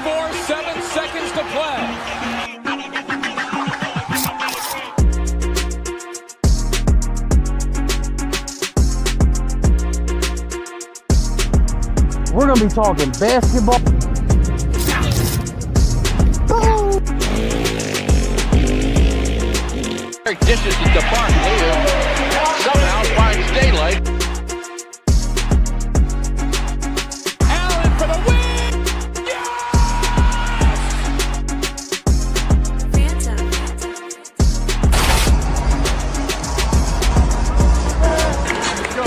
4, 7 seconds to play. We're going to be talking basketball. Dishes it to Barkley, who somehow finds daylight. Allen for the win! Yes! Let's go.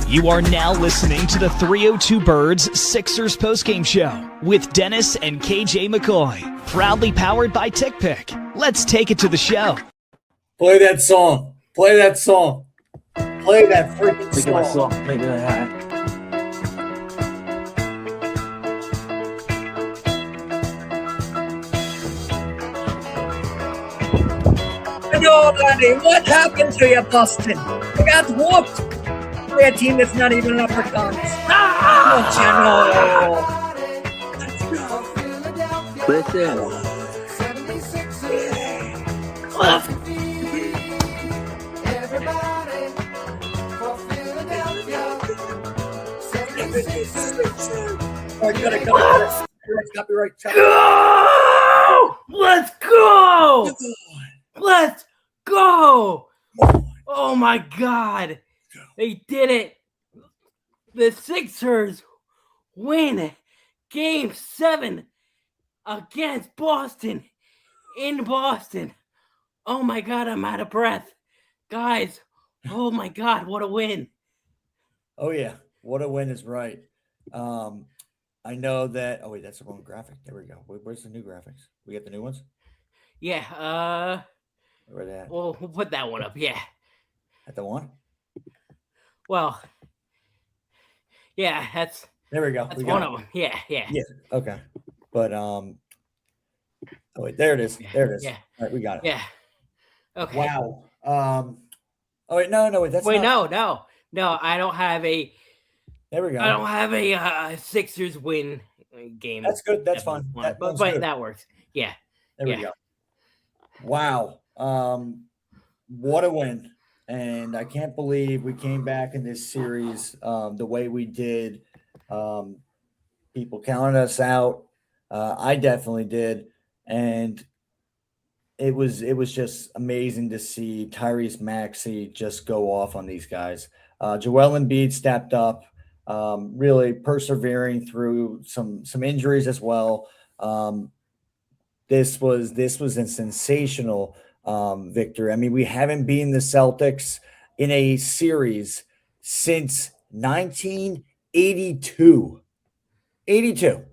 You are now listening to the 302 Birds Sixers postgame show with Dennis and KJ McCoy. Proudly powered by TickPick. Let's take it to the show. Play that song. Play that song. Play that freaking Look at my song. song. Look at that. Hello, buddy. What happened to you, Boston? You got whooped by a team that's not even upper conference. Don't you know? Listen. All right, got it. Copyright. Go! Let's go! Let's go! Oh my God. They did it. The Sixers win Game 7 against Boston in Boston. Oh my God, I'm out of breath. Guys, oh my God, what a win. Oh, yeah. What a win is right. I know that. Oh, wait, that's the wrong graphic. There we go. Where's the new graphics? We got the new ones? Yeah, Where they at? we'll put that one up, yeah. At the one? Well, yeah, that's There we go. that's We one got of them. Yeah. Yeah. Okay. But oh wait, there it is. There it is. Yeah. All right, we got it. Yeah. Okay. Wow. Oh wait, no, wait, that's Wait, not... no. I don't have a. There we go. I don't have a Sixers win game. That's good. That's fine. But That's good. that works. Yeah. There we go. Wow. What a win. And I can't believe we came back in this series the way we did. People counted us out. I definitely did. And it was just amazing to see Tyrese Maxey just go off on these guys. Joel Embiid stepped up, really persevering through some injuries as well. This was a sensational victory. I mean, we haven't beaten the Celtics in a series since 1982. 82.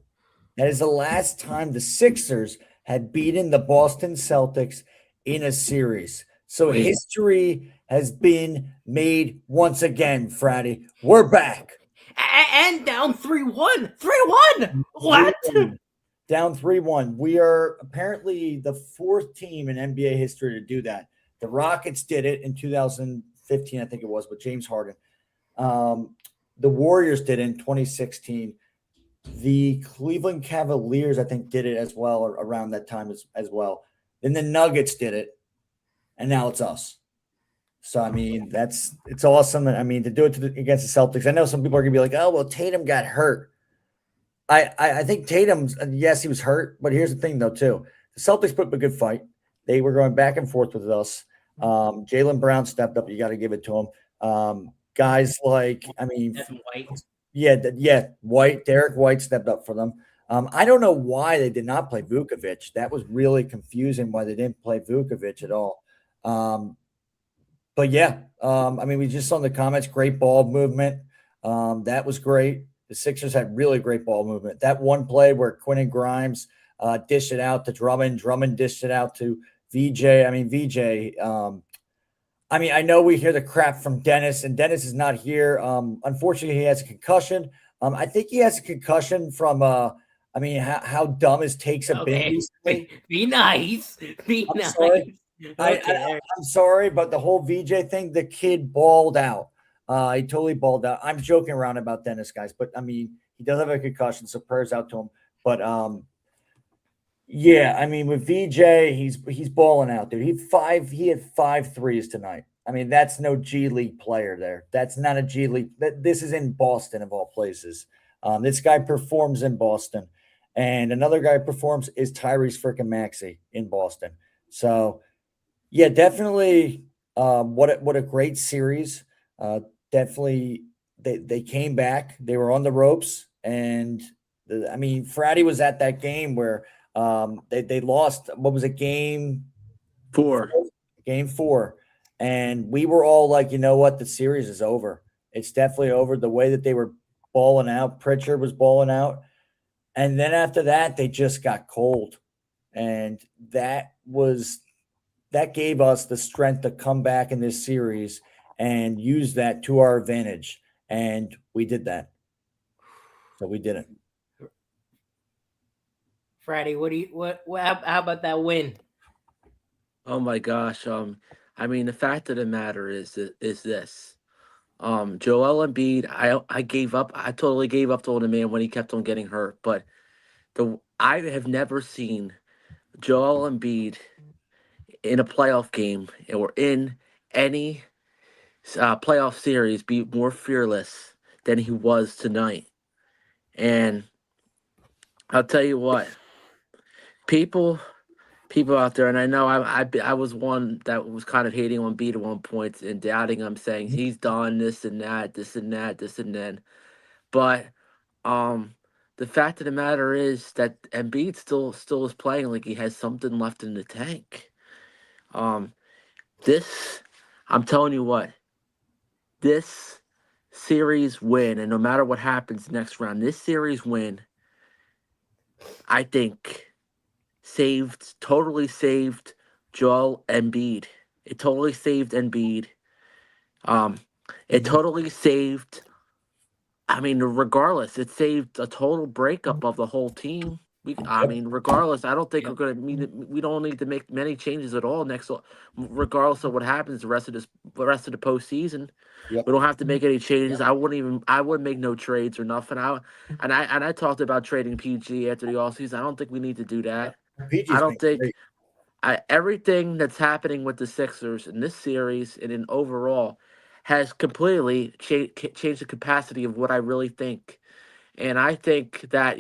That is the last time the Sixers had beaten the Boston Celtics in a series. So history has been made once again, Fratty. We're back. And down 3-1. 3-1. What? Down 3-1. We are apparently the fourth team in NBA history to do that. The Rockets did it in 2015, I think it was, with James Harden. The Warriors did it in 2016. The Cleveland Cavaliers, I think, did it as well around that time as well. Then the Nuggets did it, and now it's us. So, I mean, it's awesome. I mean, to do it against the Celtics. I know some people are going to be like, oh, well, Tatum got hurt. I think Tatum's, yes, he was hurt, but here's the thing, though, too. The Celtics put up a good fight. They were going back and forth with us. Jaylen Brown stepped up. You got to give it to him. Guys like, I mean, White. White, Derek White stepped up for them. I don't know why they did not play Vukovic. That was really confusing why they didn't play Vukovic at all. But yeah, I mean, we just saw in the comments, great ball movement. That was great. The Sixers had really great ball movement. That one play where Quentin Grimes dished it out to Drummond. Drummond dished it out to VJ. I mean, VJ, I mean, I know we hear the crap from Dennis, and Dennis is not here. Unfortunately, he has a concussion. I think he has a concussion from I mean, how dumb his takes have been Okay, recently. be nice. Be I'm nice. sorry. Okay. I'm sorry, but the whole VJ thing, the kid balled out. He totally balled out. I'm joking around about Dennis, guys, but I mean, he does have a concussion, so prayers out to him. But yeah, I mean, with VJ, he's balling out, dude. He had 5 threes tonight. I mean, that's no G League player there. That's not a G League. This is in Boston of all places. This guy performs in Boston, and another guy performs is Tyrese freaking Maxey in Boston. So yeah, definitely. What a great series. Definitely, they came back. They were on the ropes, and I mean, Friday was at that game where they lost. What was it? Four. Game four, and we were all like, you know what? The series is over. It's definitely over. The way that they were balling out, Pritchard was balling out, and then after that, they just got cold, and that gave us the strength to come back in this series and use that to our advantage. And we did that. So we did it. Friday, how about that win? Oh my gosh. I mean, the fact of the matter is this. Joel Embiid, I gave up. I totally gave up on the man when he kept on getting hurt. But I have never seen Joel Embiid in a playoff game or in any playoff series be more fearless than he was tonight. And I'll tell you what, people out there, and I know I was one that was kind of hating on Beat at one point and doubting him, saying he's done this and that, this and that, this and then. But the fact of the matter is that Embiid still is playing like he has something left in the tank. Um, this I'm telling you what, this series win, and no matter what happens next round, this series win, I think totally saved Joel Embiid. It totally saved Embiid. It totally saved. I mean, regardless, it saved a total breakup of the whole team. I mean, regardless, I don't think we're going to mean we don't need to make many changes at all regardless of what happens the rest of the postseason. Yep. We don't have to make any changes. I wouldn't make no trades or nothing. I talked about trading PG after the offseason. I don't think we need to do that. PG's I don't been think everything that's happening with the Sixers in this series and in overall has completely changed the capacity of what I really think. And I think that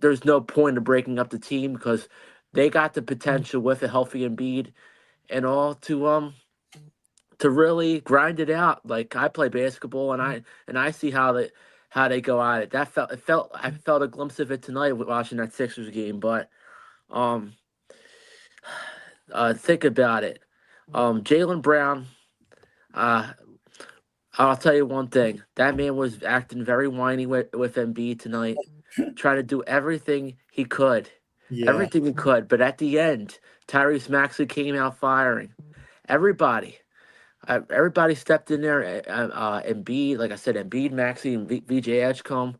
there's no point in breaking up the team because they got the potential with a healthy Embiid and all to really grind it out. Like I play basketball and I see how they go at it. I felt a glimpse of it tonight watching that Sixers game, but um think about it. Jaylen Brown, uh, I'll tell you one thing. That man was acting very whiny with Embiid tonight, trying to do everything he could. Yeah. Everything he could. But at the end, Tyrese Maxey came out firing. Everybody. Everybody stepped in there. Embiid, like I said, Embiid, Maxey, and VJ Edgecombe,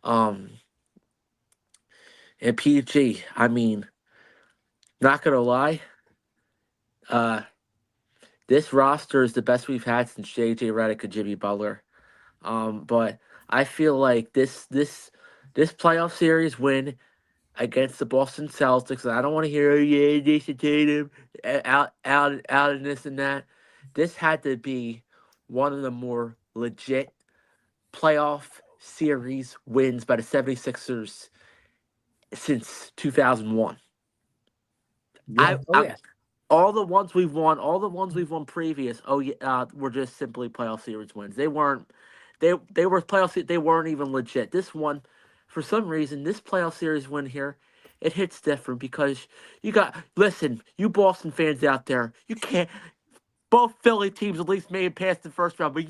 um, and PG. I mean, not gonna lie, uh, this roster is the best we've had since JJ Redick and Jimmy Butler. But I feel like this playoff series win against the Boston Celtics, and I don't want to hear, oh yeah, Jason Tatum out and this and that. This had to be one of the more legit playoff series wins by the 76ers since 2001. Yeah. All the ones we've won previous, were just simply playoff series wins. They weren't, they were they weren't even legit. This one, for some reason, this playoff series win here, it hits different because listen, you Boston fans out there, you can't. Both Philly teams at least made it past the first round, but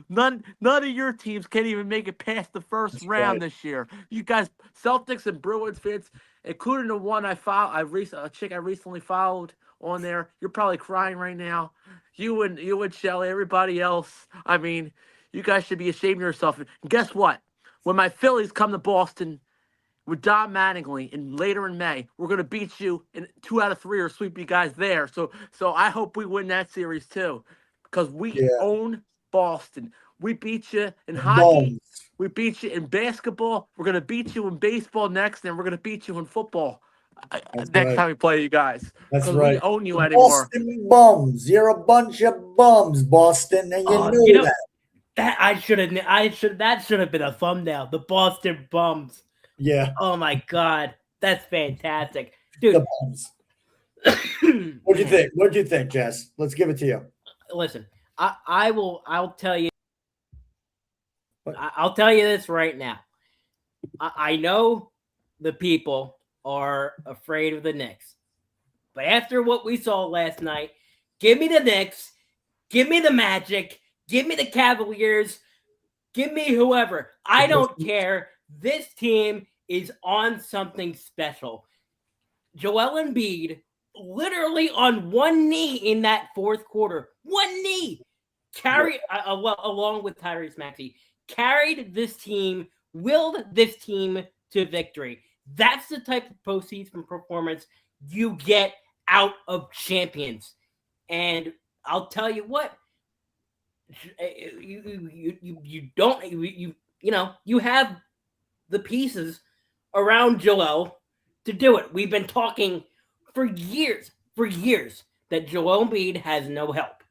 none of your teams can't even make it past the first round this year. You guys, Celtics and Bruins fans, including the one I recently followed on there. You're probably crying right now. You and Shelly, everybody else. I mean, you guys should be ashamed of yourself. And guess what? When my Phillies come to Boston with Don Mattingly and later in May, we're gonna beat you in 2 out of 3 or sweep you guys there. So I hope we win that series too, because we Yeah. own Boston. We beat you in hockey. Bones. We beat you in basketball. We're gonna beat you in baseball next, and we're gonna beat you in football That's next right. time we play you guys. That's Because right. we own you The anymore. Boston bums. You're a bunch of bums, Boston, and you know that. That should have been a thumbnail. The Boston Bums. Yeah, Oh my god, that's fantastic, dude. the bums. What'd you think? What'd you think, Jess? Let's give it to you. Listen, I'll tell you. What? I'll tell you this right now. I know the people are afraid of the Knicks, but after what we saw last night, give me the Knicks, give me the Magic, give me the Cavaliers, give me whoever. I don't care. This team is on something special. Joel Embiid, literally on one knee in that fourth quarter, one knee, along with Tyrese Maxey, carried this team, willed this team to victory. That's the type of postseason performance you get out of champions. And I'll tell you what, you have the pieces around Joel to do it. We've been talking for years that Joel Embiid has no help.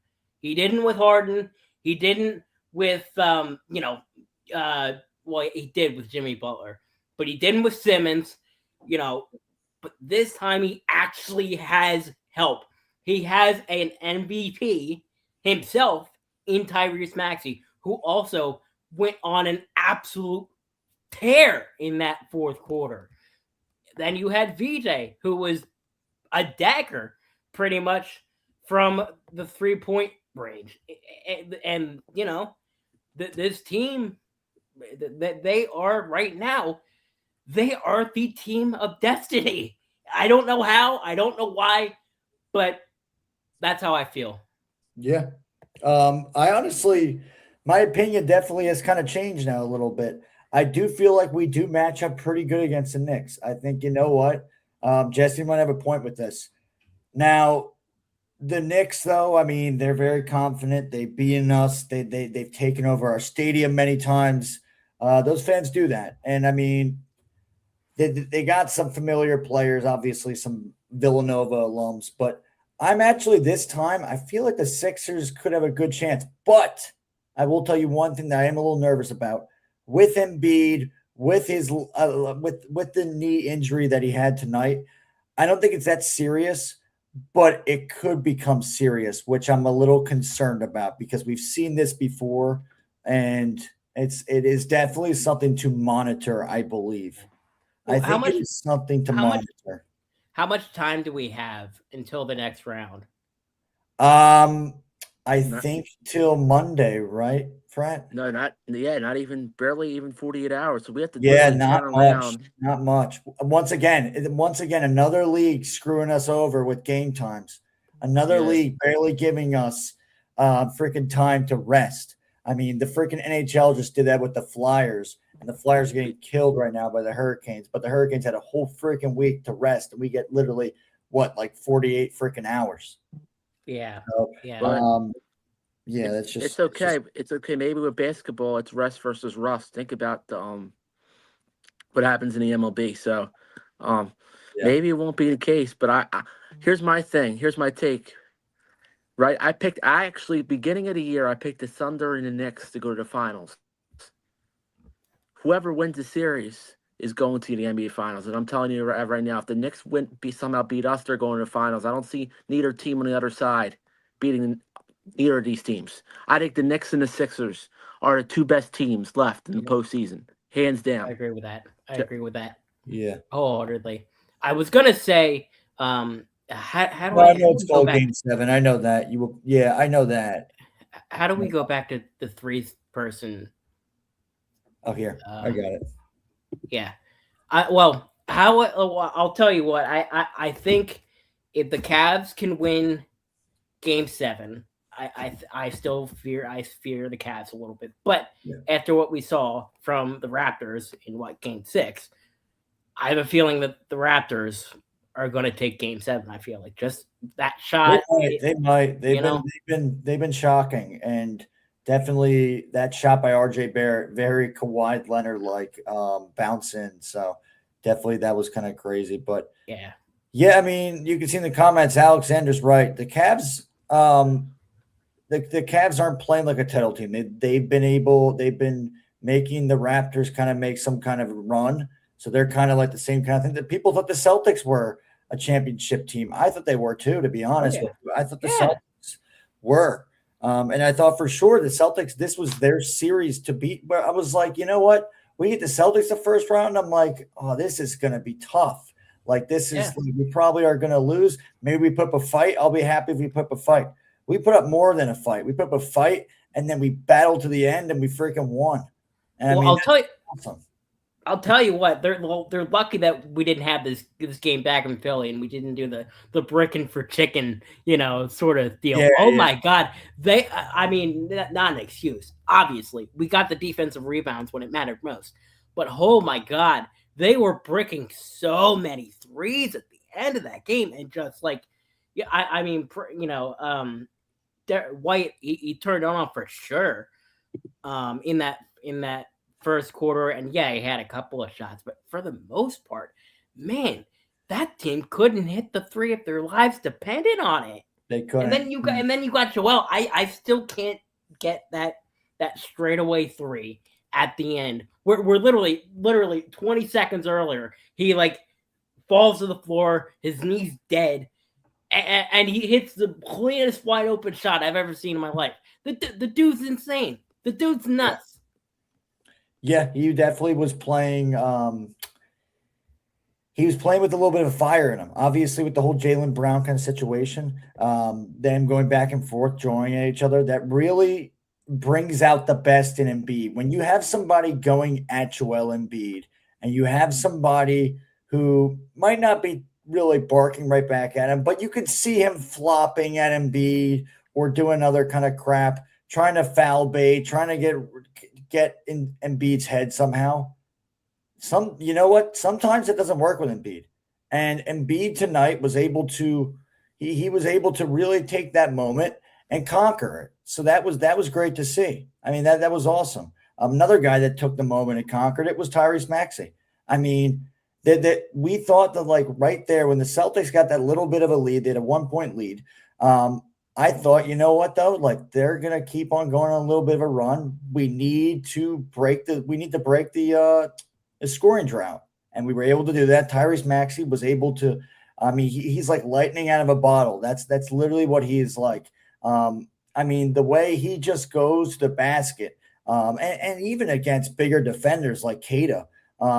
He didn't with Harden. He didn't with he did with Jimmy Butler, but he didn't with Simmons. But this time he actually has help. He has an MVP himself in Tyrese Maxey, who also went on an absolute tear in that fourth quarter. Then you had VJ, who was a dagger pretty much from the 3-point range. And this team, that they are right now, they are the team of destiny. I don't know how, I don't know why, but that's how I feel. Yeah. I honestly, my opinion definitely has kind of changed now a little bit. I do feel like we do match up pretty good against the Knicks. I think, you know what? Jesse might have a point with this. Now, the Knicks, though, I mean, they're very confident. They've beaten us. They've taken over our stadium many times. Those fans do that. And, I mean, they got some familiar players, obviously some Villanova alums. But I'm actually, this time, I feel like the Sixers could have a good chance. But I will tell you one thing that I am a little nervous about. With Embiid, with his with the knee injury that he had tonight, I don't think it's that serious, but it could become serious, which I'm a little concerned about because we've seen this before, and it is definitely something to monitor, I believe. Well, I think it is something to monitor. How much time do we have until the next round? I think till Monday, right, Frat? No, not even barely even 48 hours. So we have to not turn much. around. Not much. Once again, another league screwing us over with game times. Another league barely giving us freaking time to rest. I mean, the freaking NHL just did that with the Flyers, and the Flyers are getting killed right now by the Hurricanes. But the Hurricanes had a whole freaking week to rest, and we get literally 48 freaking hours. Yeah. So, yeah. That's just it's okay. It's okay. Maybe with basketball, it's rest versus rust. Think about the what happens in the MLB. So maybe it won't be the case. But I here's my thing. Here's my take. Right, I actually beginning of the year I picked the Thunder and the Knicks to go to the finals. Whoever wins the series is going to the NBA Finals, and I'm telling you right now, if the Knicks somehow beat us, they're going to the finals. I don't see neither team on the other side beating either of these teams. I think the Knicks and the Sixers are the two best teams left in the postseason, hands down. I agree with that. Yeah. Wholeheartedly. I was gonna say, how do I know it's called Game 7. I know that you will. Yeah, I know that. How do we go back to the three-person? Oh, here I got it. Yeah. I'll tell you what. I think if the Cavs can win Game 7, I still fear the Cavs a little bit. But after what we saw from the Raptors in Game 6, I have a feeling that the Raptors are going to take Game 7. I feel like just that shot. They might. They've been shocking, and definitely that shot by RJ Barrett, very Kawhi Leonard like bounce in. So definitely that was kind of crazy. But yeah. I mean, you can see in the comments, Alexander's right. The Cavs, the Cavs aren't playing like a title team. They've been making the Raptors kind of make some kind of run. So they're kind of like the same kind of thing that people thought the Celtics were a championship team. I thought they were too, to be honest with you. I thought the Celtics were. And I thought for sure the Celtics, this was their series to beat. Where I was like, you know what? We get the Celtics the first round. I'm like, oh, this is going to be tough. Like this is, we probably are going to lose. Maybe we put up a fight. I'll be happy if we put up a fight. We put up more than a fight. We put up a fight, and then we battled to the end, and we freaking won. And I'll tell you. Awesome. I'll tell you what, they're lucky that we didn't have this game back in Philly and we didn't do the bricking for chicken, sort of deal. My God. Not an excuse. Obviously, we got the defensive rebounds when it mattered most. But oh my God, they were bricking so many threes at the end of that game. And just like, White, he turned it on for sure in that first quarter, and he had a couple of shots, but for the most part, man, that team couldn't hit the three if their lives depended on it. They couldn't. And then you got Joel. I still can't get that straightaway three at the end. We're literally 20 seconds earlier, he falls to the floor, his knee's dead, and he hits the cleanest wide open shot I've ever seen in my life. The dude's insane. The dude's nuts. Yeah, he definitely was playing. He was playing with a little bit of fire in him. Obviously, with the whole Jaylen Brown kind of situation, them going back and forth, drawing at each other, that really brings out the best in Embiid. When you have somebody going at Joel Embiid, and you have somebody who might not be really barking right back at him, but you could see him flopping at Embiid or doing other kind of crap, trying to foul bait, trying to get in Embiid's head somehow. You know what? Sometimes it doesn't work with Embiid. And Embiid tonight was able to he was able to really take that moment and conquer it. So that was great to see. I mean, that was awesome. Another guy that took the moment and conquered it was Tyrese Maxey. I mean, that we thought that right there when the Celtics got that little bit of a lead, they had a 1-point lead. I thought, you know what though, they're gonna keep on going on a little bit of a run. We need to break the scoring drought, and we were able to do that. Tyrese Maxey was able to. I mean, he's like lightning out of a bottle. That's literally what he is like. I mean, the way he just goes to the basket, and even against bigger defenders like Keita,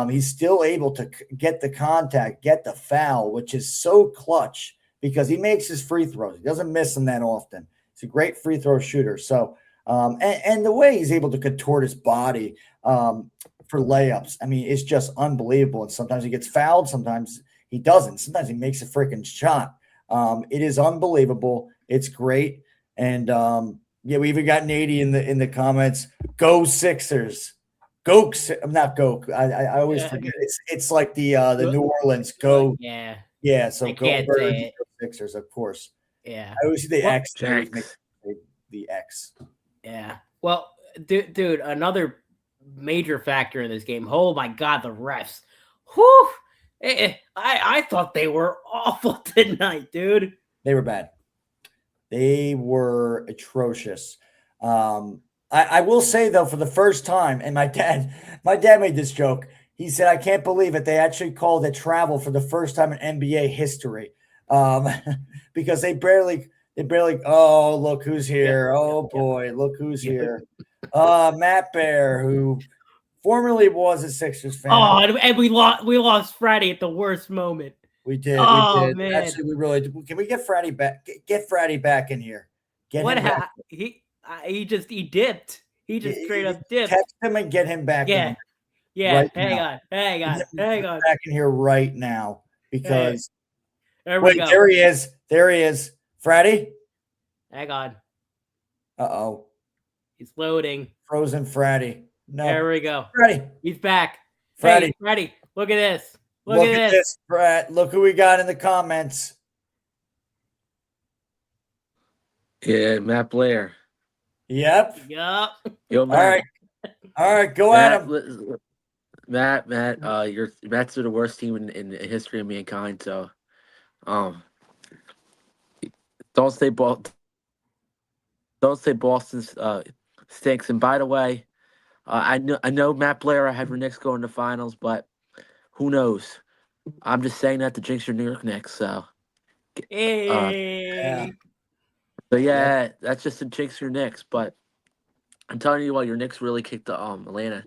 he's still able to get the contact, get the foul, which is so clutch. Because he makes his free throws. He doesn't miss them that often. He's a great free throw shooter. So, and the way he's able to contort his body for layups, I mean, it's just unbelievable. And sometimes he gets fouled. Sometimes he doesn't. Sometimes he makes a freaking shot. It is unbelievable. It's great. And we even got Nady in the comments. Go Sixers. Go. I'm not go. I always forget. It's like the New Orleans go. Yeah. Yeah, so go Birds, Sixers, of course. Yeah. I always see the X. The X. Yeah. Well, dude, another major factor in this game. Oh, my God, the refs. Whew. I thought they were awful tonight, dude. They were bad. They were atrocious. I will say, though, for the first time, and my dad made this joke. He said, I can't believe it. They actually called it travel for the first time in NBA history because they barely, oh, look who's here. Boy, look who's here. Matt Bear, who formerly was a Sixers fan. Oh, and we lost Friday at the worst moment. We did. Oh, we did. Man. Actually, we really did. Can we get Friday back? Get Friday back in here. What happened? He dipped. He just straight up dipped. Text him and get him back in. Yeah, right hang on. Back in here right now because There we Wait, go. there he is. There he is. Freddy? Hang on. Uh-oh. He's loading. Frozen Freddy. No. There we go. Freddy. He's back. Freddy. Hey, Freddy, look at this. Look at this, Brett. Look who we got in the comments. Yeah, Matt Blair. Yep. Yup. Yo, All Matt. right. All right, go at him. Matt, Matt's the worst team in the history of mankind. So, don't say Boston stinks. And by the way, I know Matt Blair. I have your Knicks going to finals, but who knows? I'm just saying that to jinx your New York Knicks. So, Hey. yeah, that's just to jinx your Knicks. But I'm telling you what, your Knicks really kicked the Atlanta.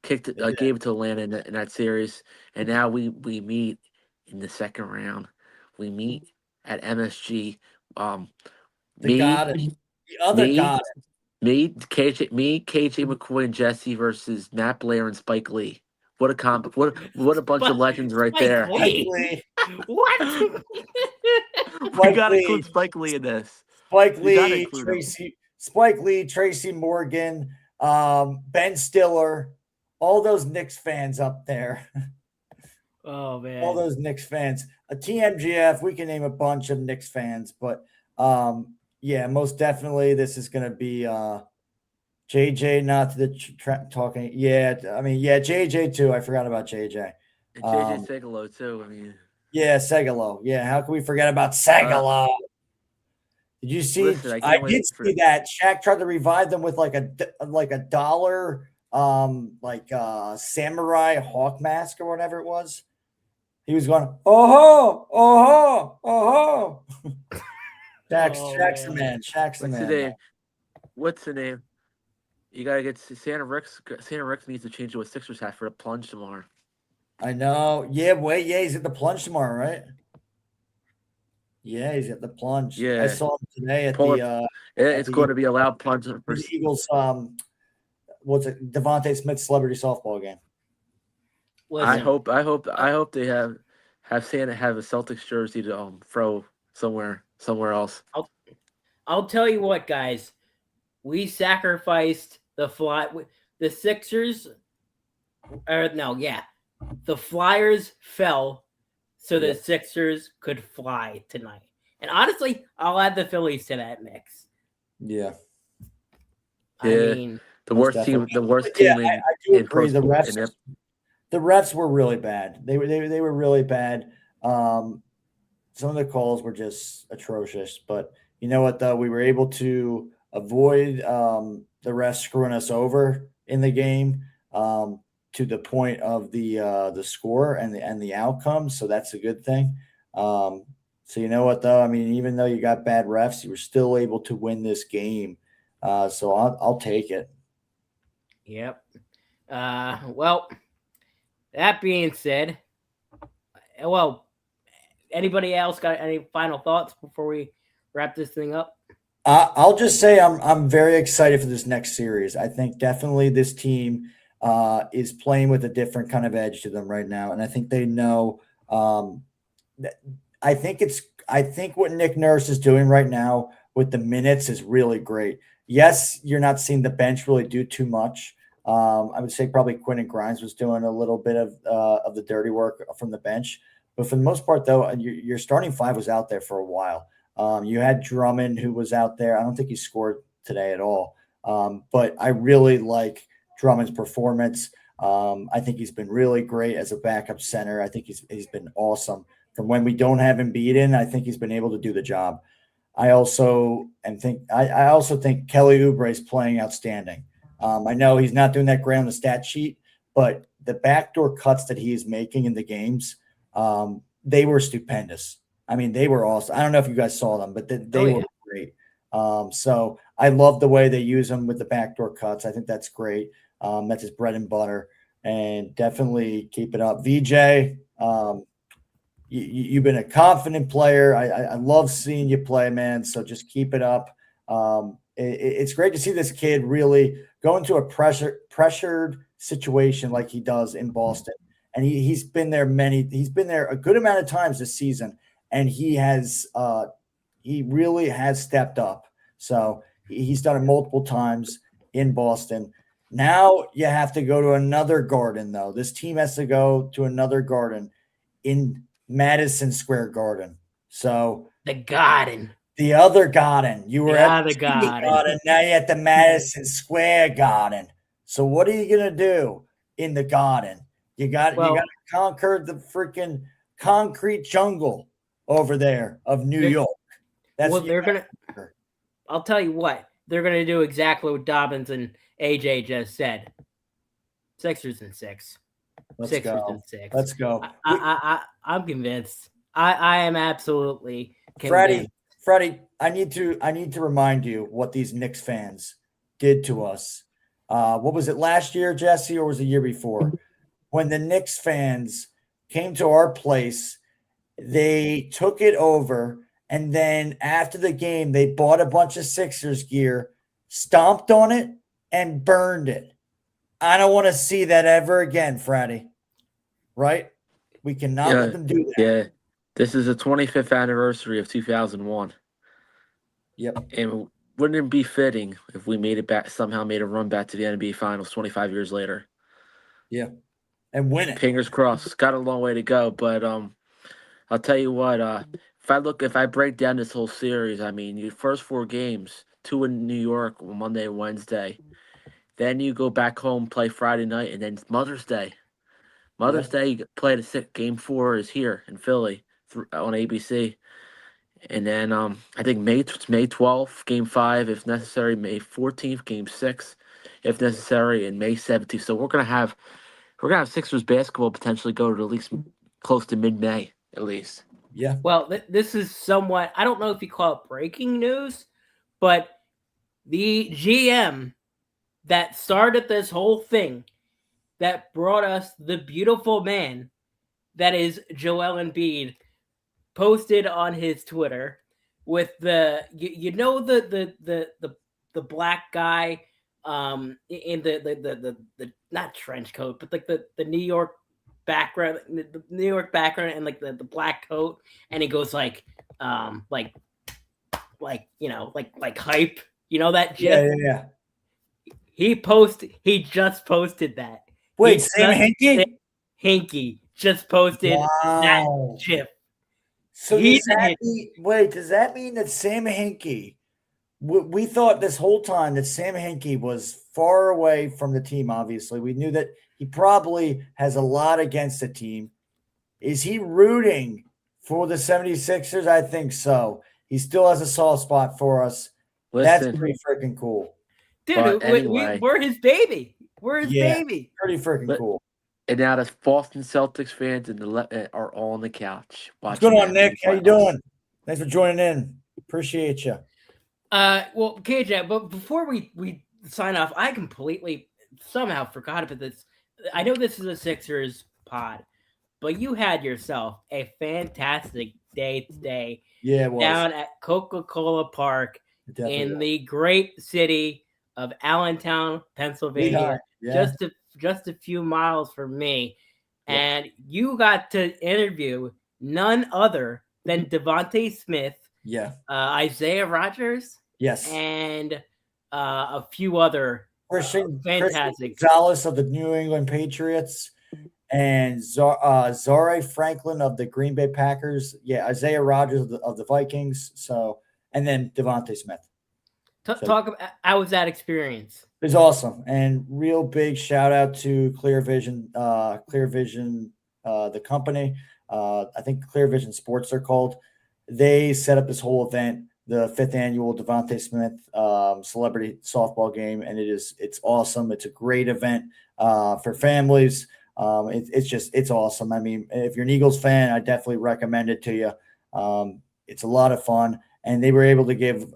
Gave it to Atlanta in that series, and now we meet in the second round. We meet at MSG. The other goddess. KJ McCoy and Jesse versus Matt Blair and Spike Lee. What a comp! What a bunch of legends right there. Lee. What? We gotta include Spike Lee in this. Spike Lee, Tracy Morgan, Ben Stiller. All those Knicks fans up there. Oh, man. All those Knicks fans. A TMGF, we can name a bunch of Knicks fans, but yeah, most definitely this is going to be JJ, not the talking. Yeah, I mean, yeah, JJ too. I forgot about JJ. And JJ Segalo too. I mean, yeah, Segalo. Yeah, how can we forget about Segalo? Did you see? Listen, I did see that Shaq tried to revive them with like a dollar samurai hawk mask or whatever it was. He was going, Shaq's the man. Shaq's the man. What's the name? You gotta get Santa Ricks. Santa Ricks needs to change to a Sixers hat for the plunge tomorrow. I know. Yeah, he's at the plunge tomorrow, right? Yeah, he's at the plunge. Yeah, I saw him today at it's going to be a loud plunge for the Eagles. What's it? Devontae Smith celebrity softball game. Listen, I hope they have Santa have a Celtics jersey to throw somewhere else. I'll tell you what, guys. We sacrificed the Sixers. The Flyers fell so the Sixers could fly tonight. And honestly, I'll add the Phillies to that mix. Yeah. I mean, the worst team. I do agree. The refs were really bad. They were really bad. Some of the calls were just atrocious. But you know what, though? We were able to avoid the refs screwing us over in the game to the point of the score and the outcome. So that's a good thing. So you know what, though? I mean, even though you got bad refs, you were still able to win this game. So I'll take it. Yep. Well, that being said, anybody else got any final thoughts before we wrap this thing up? I'll just say I'm very excited for this next series. I think definitely this team is playing with a different kind of edge to them right now, and I think they know. I think what Nick Nurse is doing right now with the minutes is really great. Yes, you're not seeing the bench really do too much. I would say probably Quentin Grimes was doing a little bit of the dirty work from the bench, but for the most part, though, your starting five was out there for a while. You had Drummond, who was out there. I don't think he scored today at all, but I really like Drummond's performance. I think he's been really great as a backup center. I think he's been awesome. From when we don't have Embiid in, I think he's been able to do the job. I also think Kelly Oubre is playing outstanding. I know he's not doing that great on the stat sheet, but the backdoor cuts that he is making in the games, they were stupendous. I mean, they were awesome. I don't know if you guys saw them, but they were great. So I love the way they use them with the backdoor cuts. I think that's great. That's his bread and butter, and definitely keep it up. VJ, you've been a confident player. I love seeing you play, man. So just keep it up. It's great to see this kid really go into a pressured situation like he does in Boston. And he's been there a good amount of times this season. and he really has stepped up. So he's done it multiple times in Boston. Now you have to go to another Garden, though. This team has to go to another Garden in Madison Square Garden. So The Garden. the other Garden. You were at the Garden. Garden. Now you're at the Madison Square Garden. So what are you gonna do in the Garden? You got to conquer the freaking concrete jungle over there of New York. That's what they're gonna. I'll tell you what, they're gonna do exactly what Dobbins and AJ just said. Sixers in 6. Let's go. Let's go. I'm convinced. I am absolutely convinced. Freddie, I need to remind you what these Knicks fans did to us. What was it last year, Jesse, or was it the year before? When the Knicks fans came to our place, they took it over, and then after the game, they bought a bunch of Sixers gear, stomped on it, and burned it. I don't want to see that ever again, Freddie. Right? We cannot let them do that. Yeah. This is the 25th anniversary of 2001. Yep. And wouldn't it be fitting if we somehow made a run back to the NBA Finals 25 years later? Yeah. And win it. Fingers crossed. Got a long way to go, but I'll tell you what, if I break down this whole series, I mean, your first 4 games, 2 in New York, Monday and Wednesday. Then you go back home, play Friday night, and then Mother's Day. Mother's Day, you play Game 4 is here in Philly on ABC. And then I think May 12th, Game 5, if necessary. May 14th, Game 6, if necessary, and May 17th. So we're gonna have Sixers basketball potentially go to at least close to mid-May, at least. Yeah. Well, this is somewhat. I don't know if you call it breaking news, but the GM that started this whole thing, that brought us the beautiful man that is Joel Embiid, posted on his Twitter with the black guy in the not trench coat, but like the New York background, and like the black coat, and he goes like hype, that gif. Yeah. He just posted that. Wait, Sam Hinkie just posted that gif. So does that mean that Sam Hinkie, we thought this whole time that Sam Hinkie was far away from the team, obviously. We knew that he probably has a lot against the team. Is he rooting for the 76ers? I think so. He still has a soft spot for us. That's pretty freaking cool. Dude, anyway, we're his baby. We're his baby. Pretty freaking cool. And now the Boston Celtics fans are all on the couch. What's going on, Nick? How you doing? Thanks for joining in. Appreciate you. Well, KJ, but before we sign off, I completely somehow forgot about this. I know this is a Sixers pod, but you had yourself a fantastic day today. Yeah, it was. Down at Coca-Cola Park in the great city of Allentown, Pennsylvania. Yeah. Just a few miles from me, and you got to interview none other than Devontae Smith, Isaiah Rogers, and a few other fantastic Gonzalez of the New England Patriots, and Zare Franklin of the Green Bay Packers. Yeah, Isaiah Rogers of the Vikings. So, and then Devontae Smith. Talk about how was that experience? It was awesome, and real big shout out to Clear Vision, the company. I think Clear Vision Sports they're called. They set up this whole event, the 5th annual Devontae Smith celebrity softball game, and it's awesome. It's a great event for families. It's awesome. I mean, if you're an Eagles fan, I definitely recommend it to you. It's a lot of fun, and they were able to give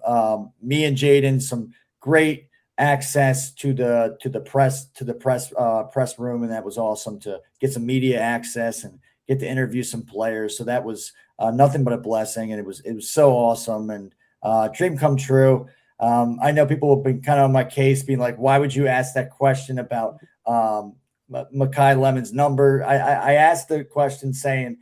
me and Jaden some great access to the press room, and that was awesome to get some media access and get to interview some players. So that was nothing but a blessing, and it was so awesome, and dream come true. I know people have been kind of on my case, being like, "Why would you ask that question about Mekhi Lemon's number?" I asked the question saying,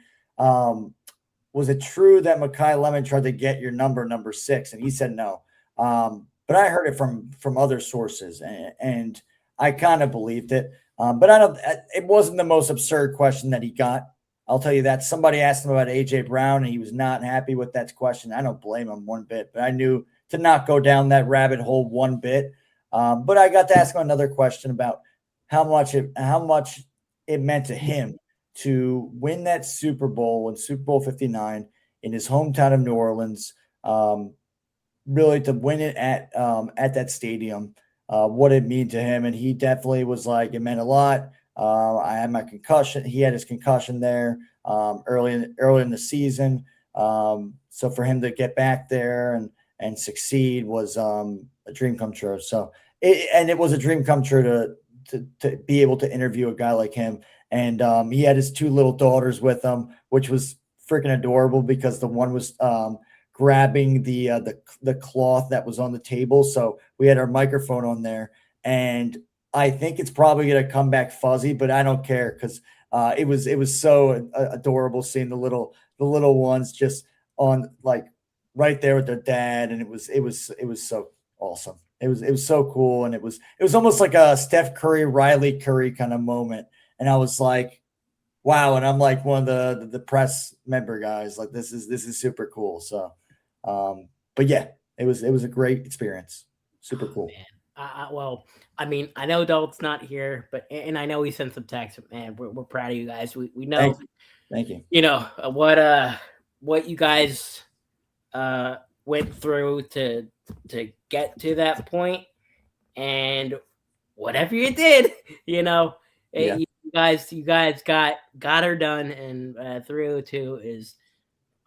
was it true that Mekhi Lemon tried to get your number 6? And he said no. But I heard it from other sources, and I kind of believed it. But it wasn't the most absurd question that he got. I'll tell you that. Somebody asked him about AJ Brown, and he was not happy with that question. I don't blame him one bit, but I knew to not go down that rabbit hole one bit. But I got to ask him another question about how much it meant to him to win that Super Bowl in Super Bowl 59 in his hometown of New Orleans. Really to win it at that stadium, what it mean to him. And he definitely was like, it meant a lot. I had my concussion. He had his concussion there early in the season. So for him to get back there and succeed was a dream come true. So it was a dream come true to be able to interview a guy like him. And he had his 2 little daughters with him, which was freaking adorable because the one was grabbing the cloth that was on the table. So we had our microphone on there, and I think it's probably going to come back fuzzy, but I don't care because it was so adorable seeing the little ones just on like right there with their dad, and it was so awesome. It was so cool, and it was almost like a Steph Curry, Riley Curry kind of moment, and I was like, wow. And I'm like one of the press member guys. Like this is super cool. So, but yeah, it was a great experience. Super cool. Well, I mean, I know Dalt's not here, and I know he sent some text. But man, we're proud of you guys. We know. Thank you. You know what you guys went through to get to that point, and whatever you did, you know, Yeah. you guys got her done, and 302 is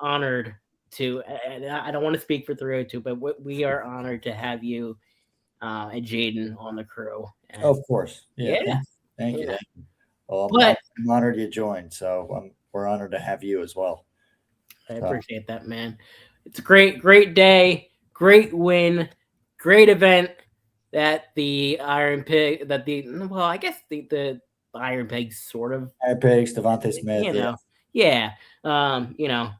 honored to. And I don't want to speak for 302, but we are honored to have you and Jaden on the crew. And, Of course. Yeah. Yeah. Thank you. Well, But I'm honored you joined. So we're honored to have you as well. I appreciate that, man. It's a great day, great win, great event that the Iron Pig, I guess the Iron Pigs sort of. Iron Pigs, Devontae Smith. You know, yeah. You know,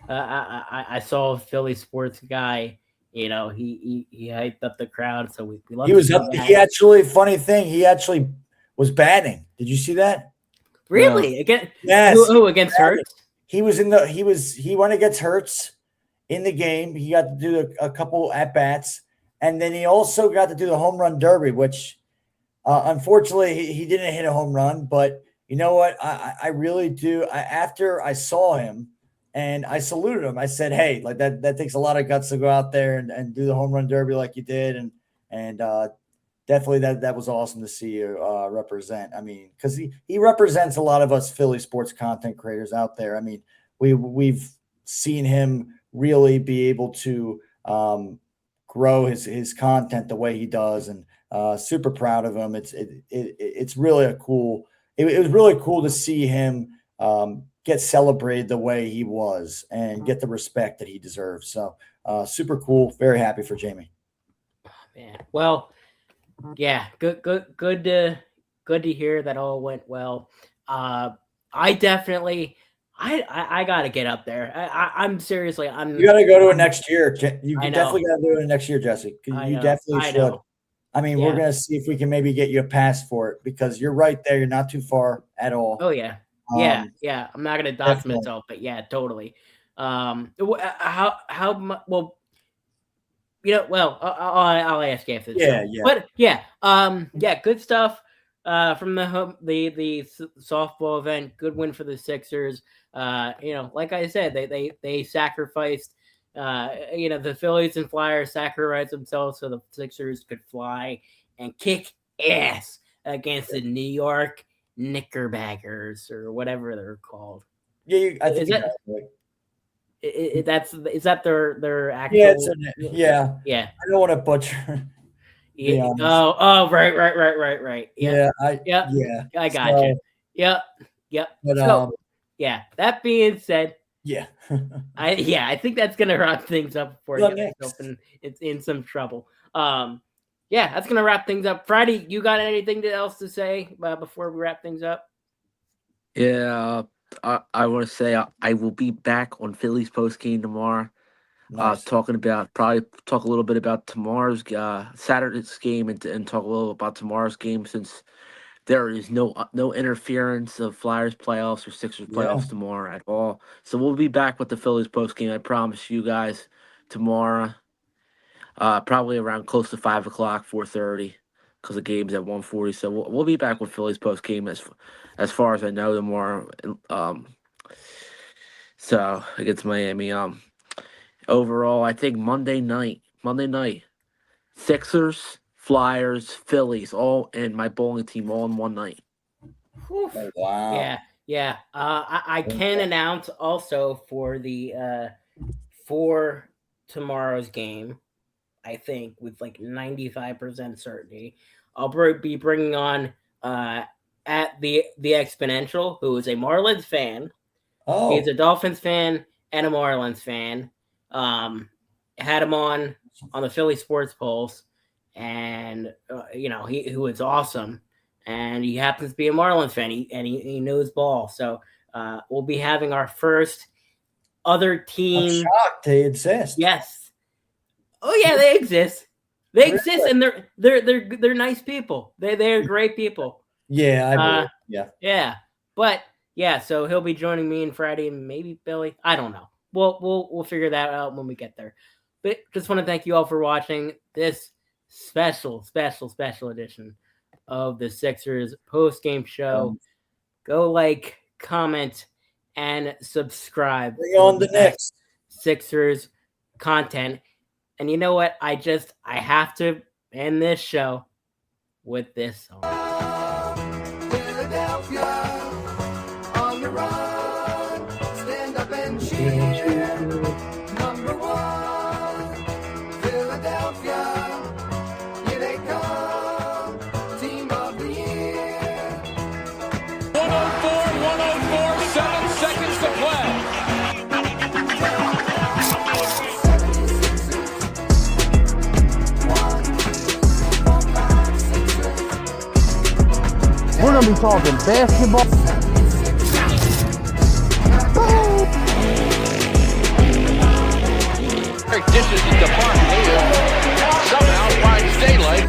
I saw a Philly sports guy. You know, he hyped up the crowd, so we love. He was up. He actually, funny thing, he actually was batting. Did you see that? Really? Again? Yes. Who against Hurts? He went against Hurts in the game. He got to do a couple at bats, and then he also got to do the home run derby, which unfortunately he didn't hit a home run. But you know what? I really do. After I saw him and I saluted him, I said, "Hey, like that takes a lot of guts to go out there and do the home run derby like you did." And definitely that was awesome to see you represent. I mean, because he represents a lot of us Philly sports content creators out there. I mean, we've seen him really be able to grow his content the way he does, and super proud of him. It's really it was really cool to see him get celebrated the way he was and get the respect that he deserves. So super cool. Very happy for Jamie. Oh, man. Well, yeah, good to hear that all went well. I definitely I gotta get up there. I'm seriously. You gotta go to it next year. You definitely gotta do it next year, Jesse. You definitely should. I mean, we're gonna see if we can maybe get you a pass for it because you're right there. You're not too far at all. Oh yeah, yeah. I'm not gonna dox myself, but yeah, totally. How much? Well, you know, I'll ask you after this. Yeah. But yeah, good stuff from the softball event. Good win for the Sixers. You know, like I said, they sacrificed. You know, the Phillies and Flyers sacrificed themselves so the Sixers could fly and kick ass against the New York Knickerbackers or whatever they're called. Yeah, I think is that their actual? Yeah. I don't want to butcher. Yeah. Oh, right. Yeah. I got you. Yep. But so, yeah. That being said, yeah. I think that's gonna wrap things up before you get yourself in some trouble. Yeah, that's gonna wrap things up. Friday, you got anything else to say before we wrap things up? Yeah. I want to say I will be back on Phillies post game tomorrow. Nice. Talk a little bit about tomorrow's Saturday's game and talk a little about tomorrow's game since there is no interference of Flyers playoffs or Sixers playoffs tomorrow at all. So we'll be back with the Phillies post game. I promise you guys tomorrow, probably around close to 5 o'clock, 4:30, because the game's at 1:40. So we'll be back with Phillies post game as far as I know tomorrow. So against Miami. Overall, I think Monday night, Sixers, Flyers, Phillies, all and my bowling team all in one night. Whew. Oh, wow. Yeah. I can announce also for the for tomorrow's game, I think with like 95% certainty, I'll be bringing on at the Exponential, who is a Marlins fan. Oh, He's a Dolphins fan and a Marlins fan. Had him on the Philly Sports Pulse, and he was awesome, and he happens to be a Marlins fan. He knows ball, so we'll be having our first other team. I'm shocked they exist. Yes. Oh yeah, they exist. They exist, and they're nice people. They're great people. Yeah, Yeah. But yeah, so he'll be joining me on Friday, and maybe Billy. I don't know. We'll figure that out when we get there. But just want to thank you all for watching this special edition of the Sixers post-game show. Go like, comment, and subscribe. Bring on the next Sixers content. And you know what? I have to end this show with this song. Philadelphia on the run. Stand up and cheer. Number one, Philadelphia. Here they come. Team of the year. 104, 7 seconds to play. We're gonna be talking basketball. Dishes it to Barkley, who somehow finds daylight.